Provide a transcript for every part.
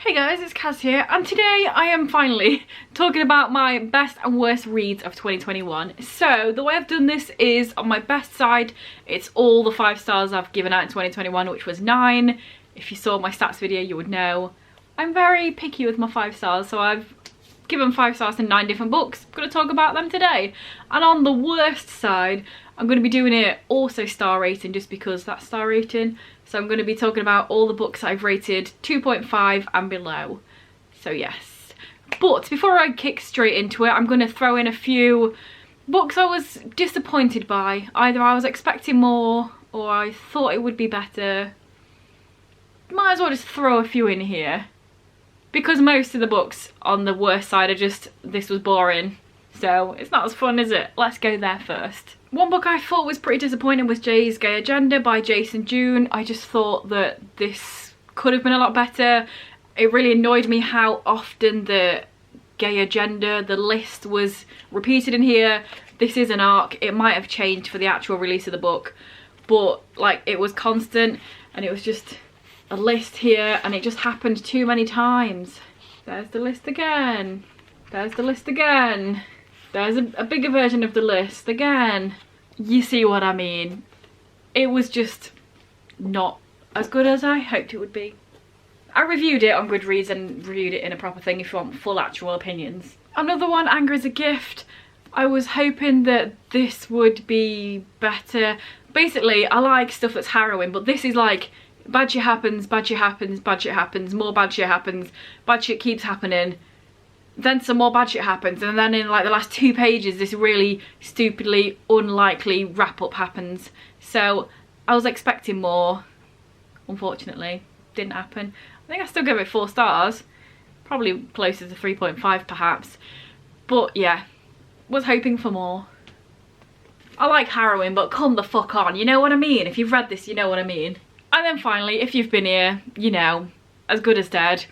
Hey guys, it's Kaz here, and today I am finally talking about my best and worst reads of 2021. So the way I've done this is on my best side, it's all the 5 stars I've given out in 2021, which was 9. If you saw my stats video, you would know I'm very picky with my 5 stars, so I've given 5 stars to 9 different books. I'm going to talk about them today. And on the worst side, I'm going to be doing it also star rating, just because that's star rating. So I'm going to be talking about all the books I've rated 2.5 and below. So yes. But before I kick straight into it, I'm going to throw in a few books I was disappointed by. Either I was expecting more or I thought it would be better. Might as well just throw a few in here. Because most of the books on the worst side are just, this was boring. So it's not as fun, is it? Let's go there first. One book I thought was pretty disappointing was Jay's Gay Agenda by Jason June. I just thought that this could have been a lot better. It really annoyed me how often the gay agenda, the list, was repeated in here. This is an arc. It might have changed for the actual release of the book, but like it was constant and it was just a list here and it just happened too many times. There's the list again. There's the list again. There's a bigger version of the list again. You see what I mean? It was just not as good as I hoped it would be. I reviewed it on Goodreads and reviewed it in a proper thing if you want full actual opinions. Another one, Anger is a Gift. I was hoping that this would be better. Basically, I like stuff that's harrowing, but this is like bad shit happens, bad shit happens, bad shit happens, more bad shit happens, bad shit keeps happening. Then some more bad shit happens, and then in like the last 2 pages this really stupidly unlikely wrap up happens. So I was expecting more. Unfortunately, didn't happen. I think I still give it 4 stars, probably closer to 3.5 perhaps, but yeah, was hoping for more. I like harrowing, but come the fuck on, you know what I mean? If you've read this, you know what I mean. And then finally, if you've been here, you know, As Good as Dead.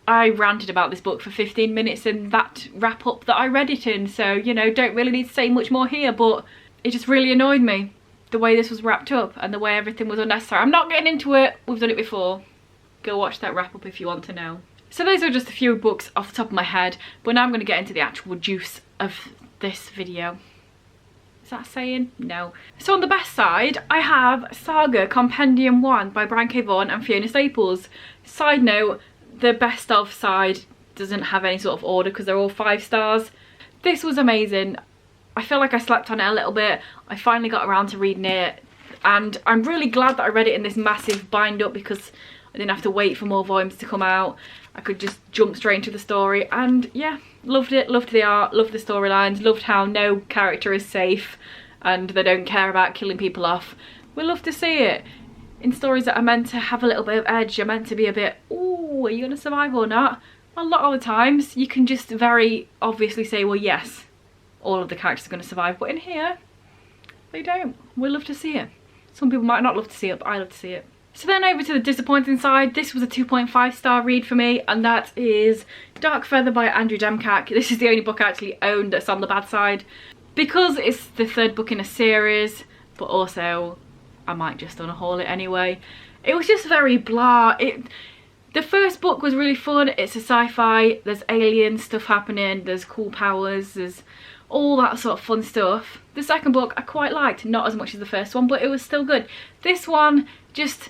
I ranted about this book for 15 minutes in that wrap up that I read it in, so you know, don't really need to say much more here, but it just really annoyed me the way this was wrapped up and the way everything was unnecessary. I'm not getting into it, we've done it before. Go watch that wrap up if you want to know. So those are just a few books off the top of my head, but now I'm going to get into the actual juice of this video. Is that saying? No. So on the best side, I have Saga Compendium 1 by Brian K. Vaughan and Fiona Staples. Side note, the best of side doesn't have any sort of order because they're all 5 stars. This was amazing. I feel like I slept on it a little bit. I finally got around to reading it and I'm really glad that I read it in this massive bind up because I didn't have to wait for more volumes to come out. I could just jump straight into the story and yeah, loved it, loved the art, loved the storylines, loved how no character is safe and they don't care about killing people off. We love to see it. In stories that are meant to have a little bit of edge, you're meant to be a bit, ooh, are you going to survive or not? A lot of the times you can just very obviously say, well yes, all of the characters are going to survive, but in here, they don't. We love to see it. Some people might not love to see it, but I love to see it. So then over to the disappointing side, this was a 2.5 star read for me, and that is Dark Feather by Andrew Demkak. This is the only book I actually owned that's on the bad side, because it's the 3rd book in a series, but also I might just unhaul it anyway. It was just very blah. The first book was really fun. It's a sci-fi, there's alien stuff happening, there's cool powers, there's all that sort of fun stuff. The second book I quite liked, not as much as the first one, but it was still good. This one, just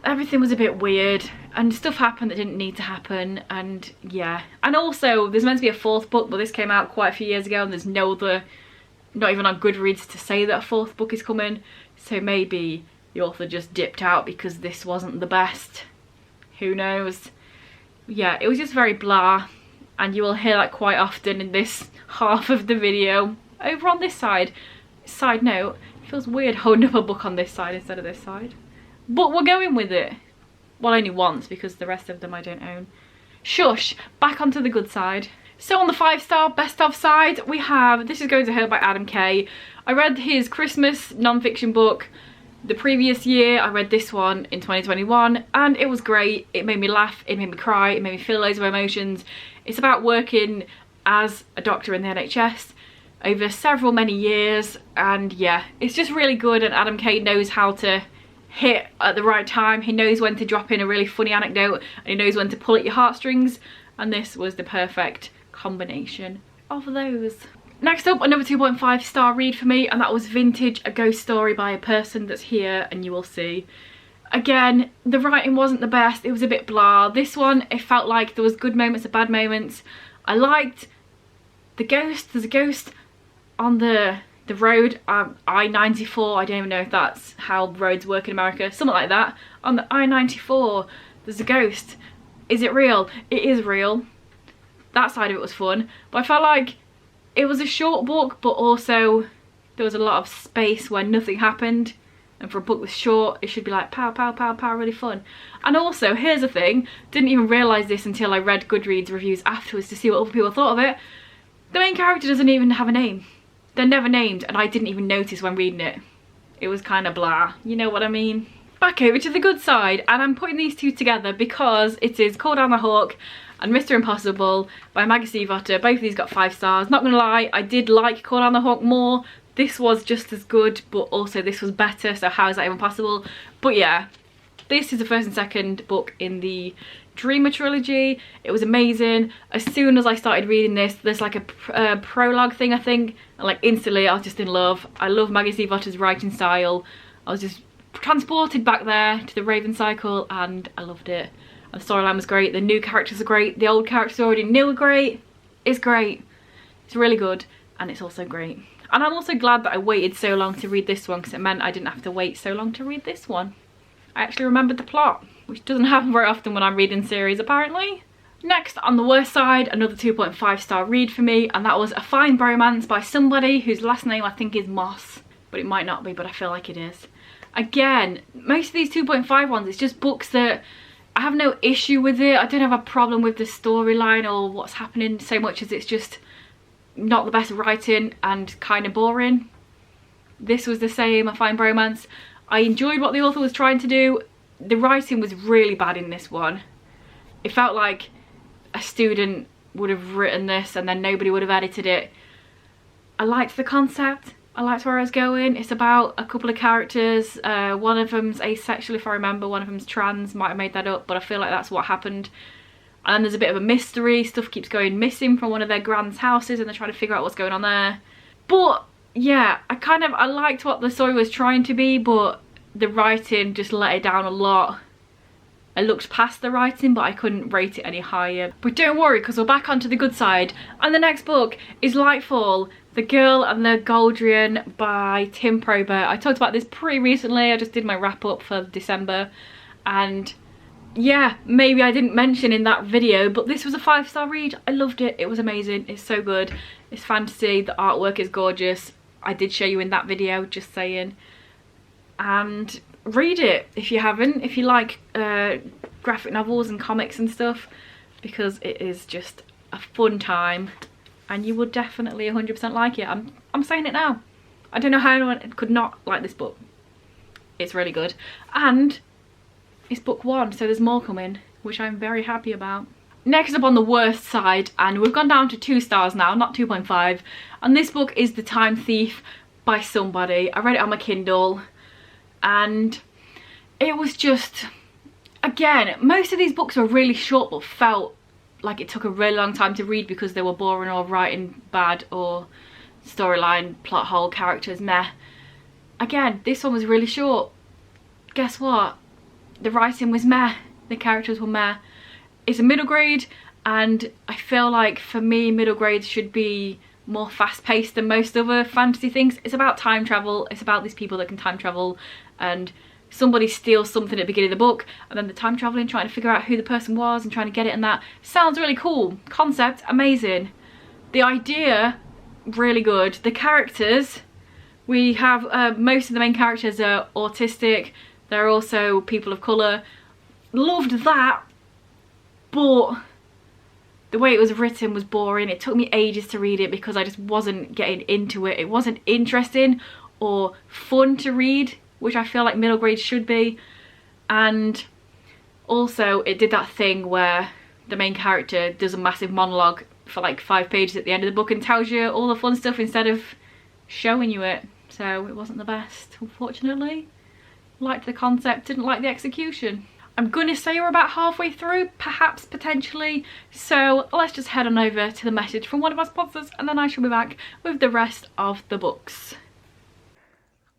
everything was a bit weird and stuff happened that didn't need to happen, and yeah. And also there's meant to be a 4th book, but this came out quite a few years ago and there's no other, not even on Goodreads to say that a 4th book is coming. So maybe the author just dipped out because this wasn't the best. Who knows? Yeah, it was just very blah. And you will hear that quite often in this half of the video. Over on this side, side note, it feels weird holding up a book on this side instead of this side. But we're going with it. Well, only once because the rest of them I don't own. Shush, back onto the good side. So on the 5 star best of side, we have This Is Going to Hurt by Adam Kay. I read his Christmas non-fiction book the previous year. I read this one in 2021 and it was great. It made me laugh, it made me cry, it made me feel loads of emotions. It's about working as a doctor in the NHS over many years, and yeah, it's just really good, and Adam Kay knows how to hit at the right time. He knows when to drop in a really funny anecdote, and he knows when to pull at your heartstrings, and this was the perfect combination of those. Next up, another 2.5 star read for me, and that was Vintage, a ghost story by a person that's here and you will see. Again, the writing wasn't the best, it was a bit blah. This one, it felt like there was good moments and bad moments. I liked the ghost. There's a ghost on the road, I-94, I don't even know if that's how roads work in America, something like that. On the I-94, there's a ghost. Is it real? It is real. That side of it was fun, but I felt like it was a short book, but also there was a lot of space where nothing happened, and for a book that's short, it should be like pow, pow, pow, pow, really fun. And also, here's the thing, didn't even realise this until I read Goodreads reviews afterwards to see what other people thought of it. The main character doesn't even have a name. They're never named, and I didn't even notice when reading it. It was kind of blah, you know what I mean? Back over to the good side, and I'm putting these two together because it is Call Down the Hawk and Mr. Impossible by Maggie Stiefvater. Both of these got 5 stars. Not gonna lie, I did like Call Down the Hawk more. This was just as good, but also this was better, so how is that even possible? But yeah, this is the first and second book in the Dreamer trilogy. It was amazing. As soon as I started reading this, there's like a prologue thing, I think, and like instantly I was just in love. I love Maggie Stiefvater's writing style. I was just transported back there to the Raven cycle, and I loved it. And the storyline was great, the new characters are great, the old characters I already knew were great. It's great. It's really good, and it's also great. And I'm also glad that I waited so long to read this one, because it meant I didn't have to wait so long to read this one. I actually remembered the plot, which doesn't happen very often when I'm reading series, apparently. Next, on the worst side, another 2.5 star read for me, and that was A Fine Bromance by somebody whose last name I think is Moss, but it might not be, but I feel like it is. Again, most of these 2.5 ones, it's just books that I have no issue with it. I don't have a problem with the storyline or what's happening so much as it's just not the best writing and kind of boring. This was the same, A Fine Bromance. I enjoyed what the author was trying to do. The writing was really bad in this one. It felt like a student would have written this and then nobody would have edited it. I liked the concept. I liked where I was going. It's about a couple of characters. One of them's asexual, if I remember. One of them's trans. Might have made that up, but I feel like that's what happened. And then there's a bit of a mystery. Stuff keeps going missing from one of their grand's houses and they're trying to figure out what's going on there. But yeah, I liked what the story was trying to be, but the writing just let it down a lot. I looked past the writing, but I couldn't rate it any higher. But don't worry, because we're back onto the good side. And the next book is Lightfall, The Girl and the Goldrian by Tim Probert. I talked about this pretty recently. I just did my wrap up for December. And yeah, maybe I didn't mention in that video, but this was a 5-star read. I loved it. It was amazing. It's so good. It's fantasy. The artwork is gorgeous. I did show you in that video, just saying. And read it if you haven't, if you like graphic novels and comics and stuff, because it is just a fun time and you would definitely 100% like it. I'm saying it now. I don't know how anyone could not like this book. It's really good, and it's book 1, so there's more coming, which I'm very happy about. Next up on the worst side, and we've gone down to 2 stars now, not 2.5, and this book is The Time Thief by somebody. I read it on my Kindle and it was just, again, most of these books were really short but felt like it took a really long time to read because they were boring or writing bad or storyline, plot hole, characters, meh. Again, this one was really short. Guess what? The writing was meh, the characters were meh. It's a middle grade, and I feel like for me middle grades should be more fast-paced than most other fantasy things. It's about time travel. It's about these people that can time travel, and somebody steals something at the beginning of the book and then they're time traveling, trying to figure out who the person was and trying to get it, and that sounds really cool. Concept, amazing. The idea, really good. The characters, we have most of the main characters are autistic. They're also people of colour. Loved that, but the way it was written was boring. It took me ages to read it because I just wasn't getting into it. It wasn't interesting or fun to read, which I feel like middle grade should be. And also it did that thing where the main character does a massive monologue for like 5 pages at the end of the book and tells you all the fun stuff instead of showing you it. So it wasn't the best, unfortunately. liked the concept, didn't like the execution. I'm gonna say we're about halfway through, perhaps, potentially, so let's just head on over to the message from one of our sponsors and then I shall be back with the rest of the books.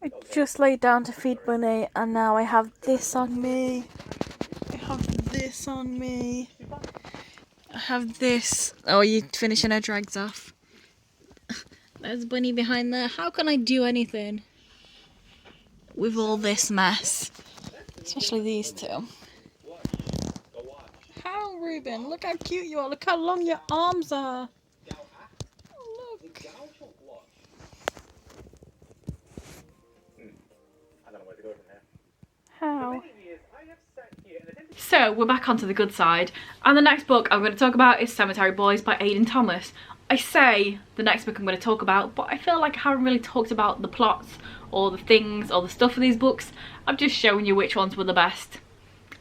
I just laid down to feed Bunny and now I have this on me. I have this on me. I have this. Oh, you finishing her drags off? There's Bunny behind there. How can I do anything with all this mess? Especially these two. How, Ruben? Look how cute you are. Look how long your arms are. Look. How? So, we're back onto the good side. And the next book I'm going to talk about is Cemetery Boys by Aidan Thomas. I say the next book I'm going to talk about, but I feel like I haven't really talked about the plots or the things or the stuff of these books. I've just shown you which ones were the best.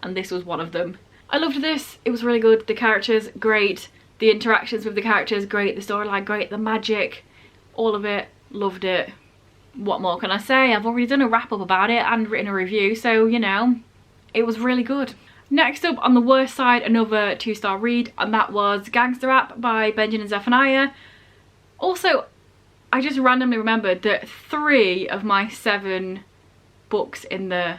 And this was one of them. I loved this. It was really good. The characters, great. The interactions with the characters, great. The storyline, great. The magic, all of it. Loved it. What more can I say? I've already done a wrap up about it and written a review, so you know, it was really good. Next up on the worst side, another 2-star read, and that was Gangster App by Benjamin Zephaniah. Also, I just randomly remembered that 3 of my 7 books in the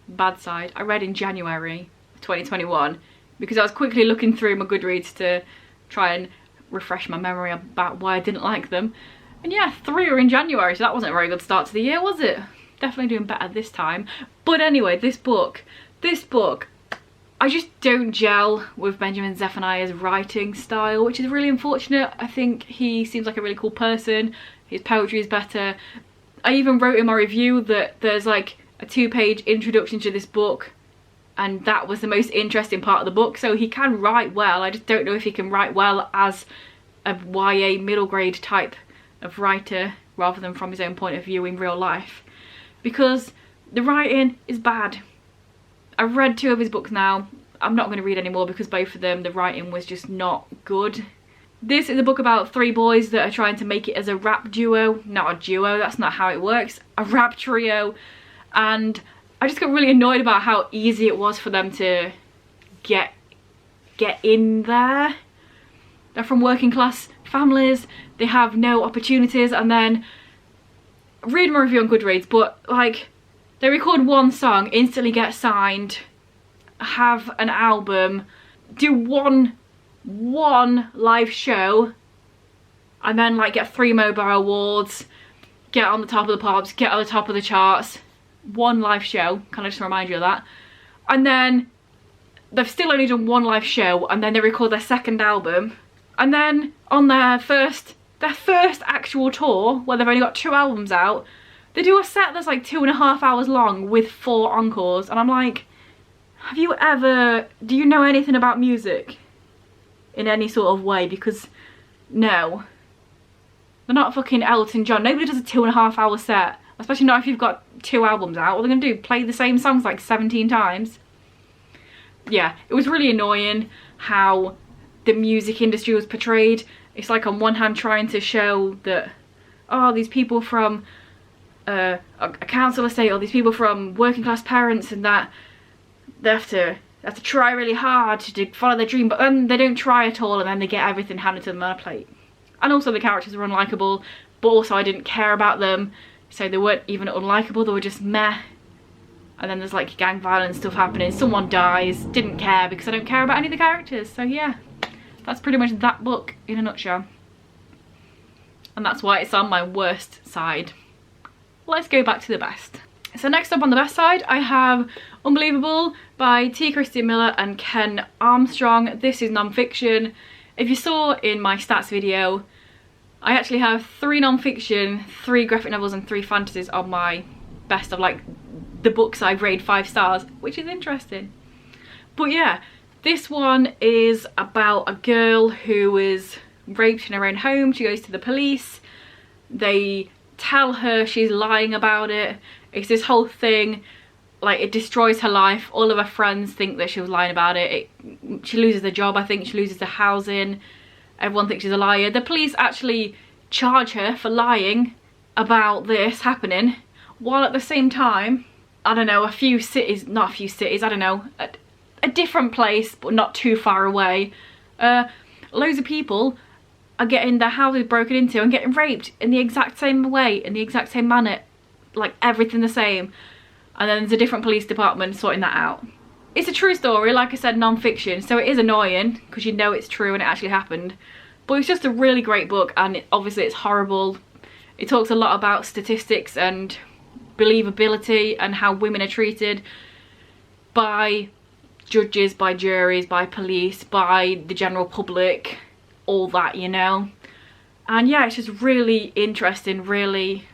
bad side I read in January 2021 because I was quickly looking through my Goodreads to try and refresh my memory about why I didn't like them. And yeah, 3 were in January, so that wasn't a very good start to the year, was it? Definitely doing better this time. But anyway, this book, I just don't gel with Benjamin Zephaniah's writing style, which is really unfortunate. I think he seems like a really cool person. His poetry is better. I even wrote in my review that there's like a 2-page introduction to this book and that was the most interesting part of the book. So he can write well. I just don't know if he can write well as a YA middle grade type of writer rather than from his own point of view in real life, because the writing is bad. I've read 2 of his books now. I'm not going to read any more because both of them, the writing was just not good. This is a book about 3 boys that are trying to make it as a rap duo. Not a duo, that's not how it works. A rap trio. And I just got really annoyed about how easy it was for them to get in there. They're from working class families. They have no opportunities, and then read my review on Goodreads, but like they record 1 song, instantly get signed, have an album, do one live show, and then like get 3 mobile awards, get on the top of the pops, get on the top of the charts. 1 live show, can I just remind you of that? And then they've still only done 1 live show, and then they record their 2nd album, and then on their first actual tour, where they've only got 2 albums out, they do a set that's like 2.5 hours long with 4 encores, and I'm like, do you know anything about music in any sort of way? Because no, they're not fucking Elton John. Nobody does a 2.5 hour set, especially not if you've got 2 albums out. What are they gonna do, play the same songs like 17 times? Yeah, it was really annoying how the music industry was portrayed. It's like on one hand trying to show that, oh, these people from a council estate, or these people from working class parents, and that they have to try really hard to follow their dream, but then they don't try at all and then they get everything handed to them on a plate. And also the characters were unlikable, but also I didn't care about them, so they weren't even unlikable, they were just meh. And then there's like gang violence stuff happening, someone dies, didn't care because I don't care about any of the characters. So yeah, that's pretty much that book in a nutshell. And that's why it's on my worst side. Let's go back to the best. So next up on the best side, I have Unbelievable by T. Christian Miller and Ken Armstrong. This is non-fiction. If you saw in my stats video, I actually have 3 non-fiction, 3 graphic novels and 3 fantasies on my best of like the books I've rated 5 stars, which is interesting. But yeah, this one is about a girl who is raped in her own home. She goes to the police. They tell her she's lying about it. It's this whole thing, like it destroys her life. All of her friends think that she was lying about it. She loses her job, I think, she loses the housing. Everyone thinks she's a liar. The police actually charge her for lying about this happening, while at the same time I don't know, a few cities, not a few cities, I don't know, a different place but not too far away. Loads of people are getting their houses broken into and getting raped in the exact same way, in the exact same manner, like everything the same. And then there's a different police department sorting that out. It's a true story, like I said, non-fiction, so it is annoying because you know it's true and it actually happened. But it's just a really great book, and obviously it's horrible. It talks a lot about statistics and believability and how women are treated by judges, by juries, by police, by the general public, all that, you know. And yeah, it's just really interesting, really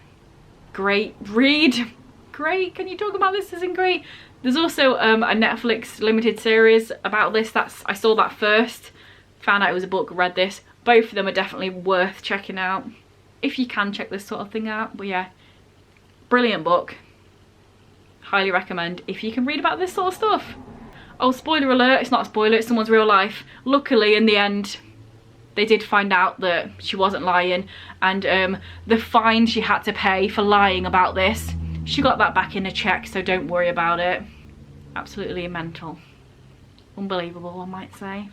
great read. Great, can you talk about this? Isn't great? There's also a Netflix limited series about this. I saw that first, found out it was a book, read this. Both of them are definitely worth checking out if you can check this sort of thing out. But yeah, brilliant book, highly recommend if you can read about this sort of stuff. Oh, spoiler alert, it's not a spoiler, it's someone's real life. Luckily in the end they did find out that she wasn't lying, and the fine she had to pay for lying about this, she got that back in a check, so don't worry about it. Absolutely mental. Unbelievable, I might say.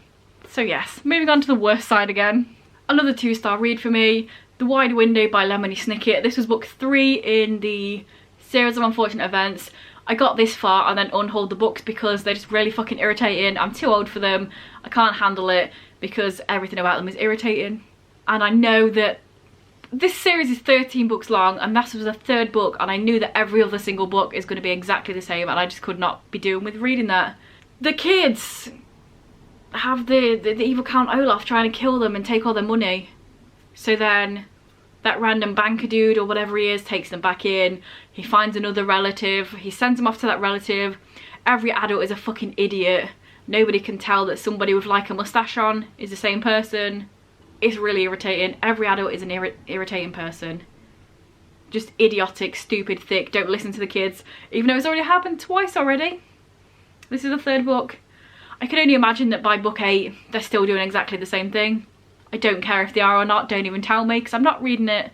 So yes, moving on to the worst side again. Another 2-star read for me, The Wide Window by Lemony Snicket. This was book 3 in the series of unfortunate events. I got this far and then unhauled the books because they're just really fucking irritating. I'm too old for them. I can't handle it because everything about them is irritating. And I know that this series is 13 books long, and that was the 3rd book, and I knew that every other single book is going to be exactly the same, and I just could not be doing with reading that. The kids have the evil Count Olaf trying to kill them and take all their money. So then that random banker dude or whatever he is takes them back in. He finds another relative. He sends them off to that relative. Every adult is a fucking idiot. Nobody can tell that somebody with like a moustache on is the same person. It's really irritating. Every adult is an irritating person. Just idiotic, stupid, thick. Don't listen to the kids. Even though it's already happened twice already. This is the 3rd book. I can only imagine that by book 8 they're still doing exactly the same thing. I don't care if they are or not, don't even tell me, because I'm not reading it.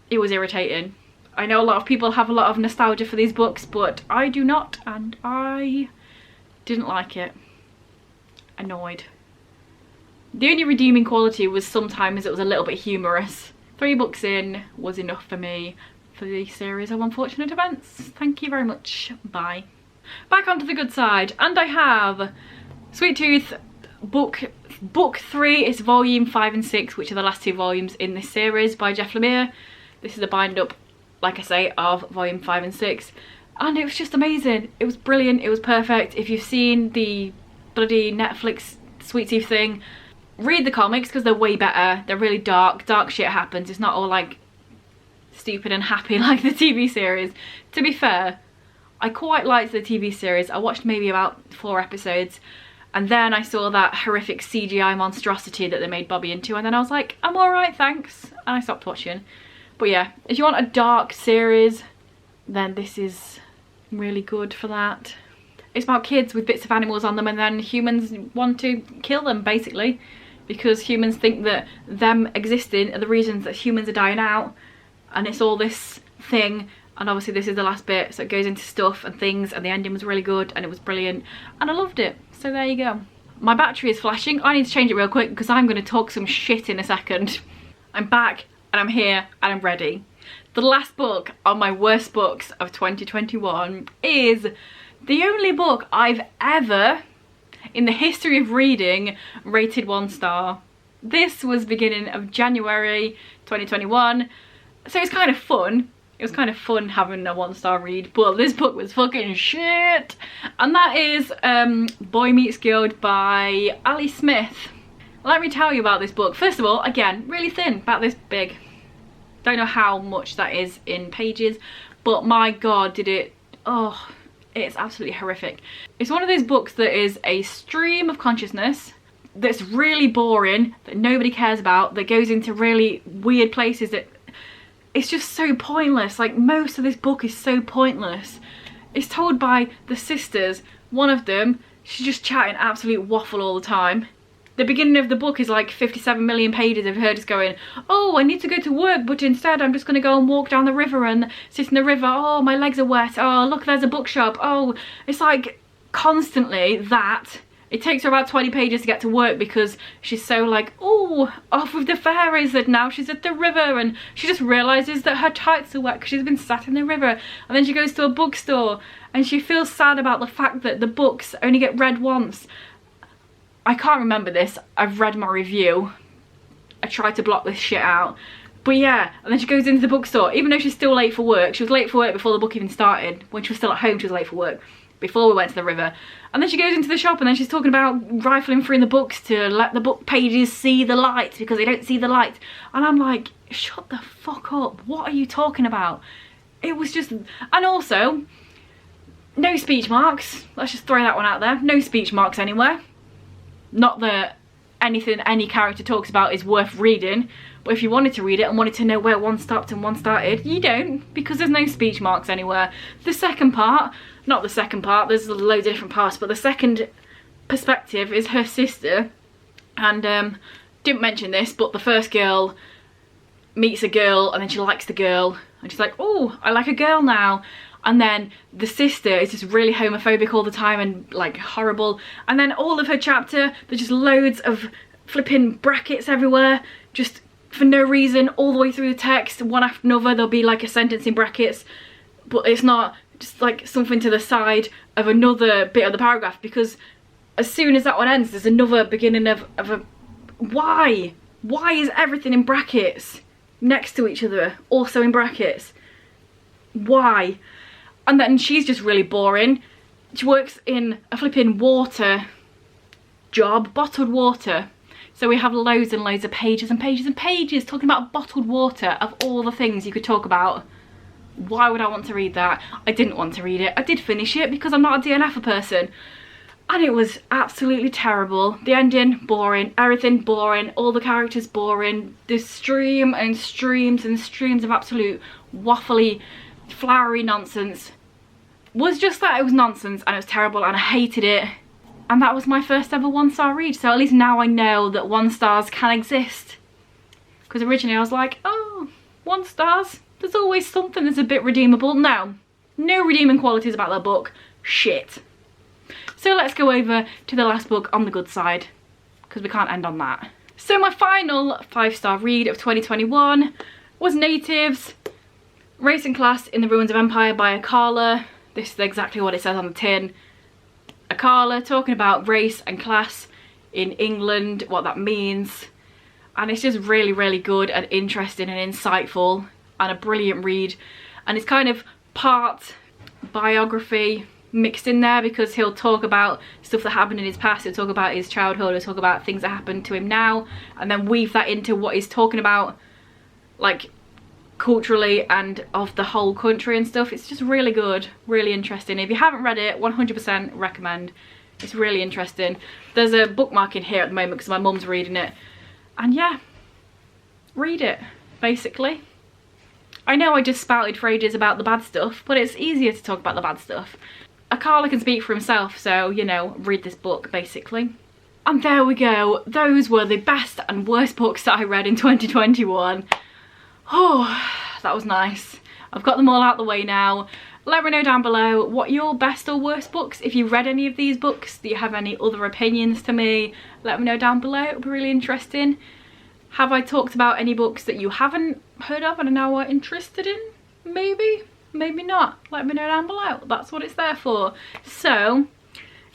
It was irritating. I know a lot of people have a lot of nostalgia for these books, but I do not, and I didn't like it. Annoyed. The only redeeming quality was sometimes it was a little bit humorous. 3 books in was enough for me for the series of unfortunate events. Thank you very much. Bye. Back onto the good side, and I have Sweet Tooth book 3. It's volume 5 and 6, which are the last 2 volumes in this series by Jeff Lemire. This is a bind up, like I say, of volume 5 and 6, and it was just amazing. It was brilliant. It was perfect. If you've seen the bloody Netflix Sweet Tooth thing, read the comics because they're way better. They're really dark shit happens. It's not all like stupid and happy like the TV series. To be fair, I quite liked the TV series. I watched maybe about 4 episodes, and then I saw that horrific CGI monstrosity that they made Bobby into, and then I was like, I'm alright, thanks, and I stopped watching. But yeah, if you want a dark series, then this is really good for that. It's about kids with bits of animals on them, and then humans want to kill them, basically, because humans think that them existing are the reasons that humans are dying out, and it's all this thing. And obviously this is the last bit, so it goes into stuff and things, and the ending was really good and it was brilliant and I loved it. So there you go. My battery is flashing. I need to change it real quick because I'm going to talk some shit in a second. I'm back and I'm here and I'm ready. The last book on my worst books of 2021 is the only book I've ever in the history of reading rated 1 star. This was beginning of January 2021, so it's kind of fun. It was kind of fun having a 1-star read, but this book was fucking shit. And that is Boy Meets Girl by Ali Smith. Let me tell you about this book. First of all, again, really thin, about this big. Don't know how much that is in pages, but my god, did it, oh, it's absolutely horrific. It's one of those books that is a stream of consciousness that's really boring, that nobody cares about, that goes into really weird places that it's just so pointless. Like, most of this book is so pointless. It's told by the sisters. One of them, she's just chatting absolute waffle all the time. the beginning of the book is like 57 million pages of her just going, oh, I need to go to work, but instead I'm just going to go and walk down the river and sit in the river. Oh, my legs are wet. Oh, look, there's a bookshop. Oh, it's like constantly that. It takes her about 20 pages to get to work because she's so like, oh, off with the fairies, that now she's at the river, and she just realises that her tights are wet because she's been sat in the river. And then she goes to a bookstore and she feels sad about the fact that the books only get read once. I can't remember this. I've read my review. I tried to block this shit out. But yeah, and then she goes into the bookstore, even though she's still late for work. She was late for work before the book even started. When she was still at home, she was late for work, before we went to the river. And then she goes into the shop and then she's talking about rifling through the books to let the book pages see the light because they don't see the light. And I'm like, shut the fuck up. What are you talking about? It was just... And also, no speech marks. Let's just throw that one out there. No speech marks anywhere. Not that anything any character talks about is worth reading, but if you wanted to read it and wanted to know where one stopped and one started, you don't, because there's no speech marks anywhere. The second part, not the second part, there's loads of different parts, but the second perspective is her sister, and didn't mention this, but the first girl meets a girl and then she likes the girl and she's like, oh, I like a girl now. And then the sister is just really homophobic all the time and like horrible. And then all of her chapter, there's just loads of flipping brackets everywhere, just for no reason, all the way through the text. One after another, there'll be like a sentence in brackets, but it's not just like something to the side of another bit of the paragraph, because as soon as that one ends, there's another beginning of a... Why? Why is everything in brackets next to each other, also in brackets? Why? And then she's just really boring. She works in a flipping water job, bottled water. So we have loads and loads of pages and pages and pages talking about bottled water, of all the things you could talk about. Why would I want to read that? I didn't want to read it. I did finish it because I'm not a DNF person. And it was absolutely terrible. The ending, boring. Everything, boring. All the characters, boring. This stream and streams and streams of absolute waffly, flowery nonsense was just that. It was nonsense and it was terrible and I hated it. And that was my first ever 1-star read. So at least now I know that 1 stars can exist. Because originally I was like, oh, 1 stars? There's always something that's a bit redeemable. No. No redeeming qualities about that book. Shit. So let's go over to the last book on the good side, because we can't end on that. So my final 5-star read of 2021 was Natives, Race and Class in the Ruins of Empire by Akala. This is exactly what it says on the tin. Akala talking about race and class in England, what that means. And it's just really, really good and interesting and insightful and a brilliant read. And it's kind of part biography mixed in there, because he'll talk about stuff that happened in his past, he'll talk about his childhood, he'll talk about things that happened to him now, and then weave that into what he's talking about, like culturally and of the whole country and stuff. It's just really good, really interesting. If you haven't read it, 100% recommend. It's really interesting. There's a bookmark in here at the moment because my mum's reading it, and yeah, read it basically. I know I just spouted for ages about the bad stuff, but it's easier to talk about the bad stuff. Akala can speak for himself, so, you know, read this book, basically. And there we go. Those were the best and worst books that I read in 2021. Oh, that was nice. I've got them all out the way now. Let me know down below what your best or worst books. If you read any of these books, do you have any other opinions to me? Let me know down below. It'll be really interesting. Have I talked about any books that you haven't heard of and are now interested in? Maybe. Maybe not. Let me know down below. That's what it's there for. So,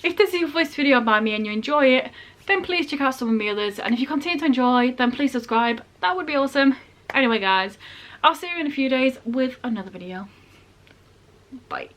if this is your first video by me and you enjoy it, then please check out some of my others. And if you continue to enjoy, then please subscribe. That would be awesome. Anyway guys, I'll see you in a few days with another video. Bye.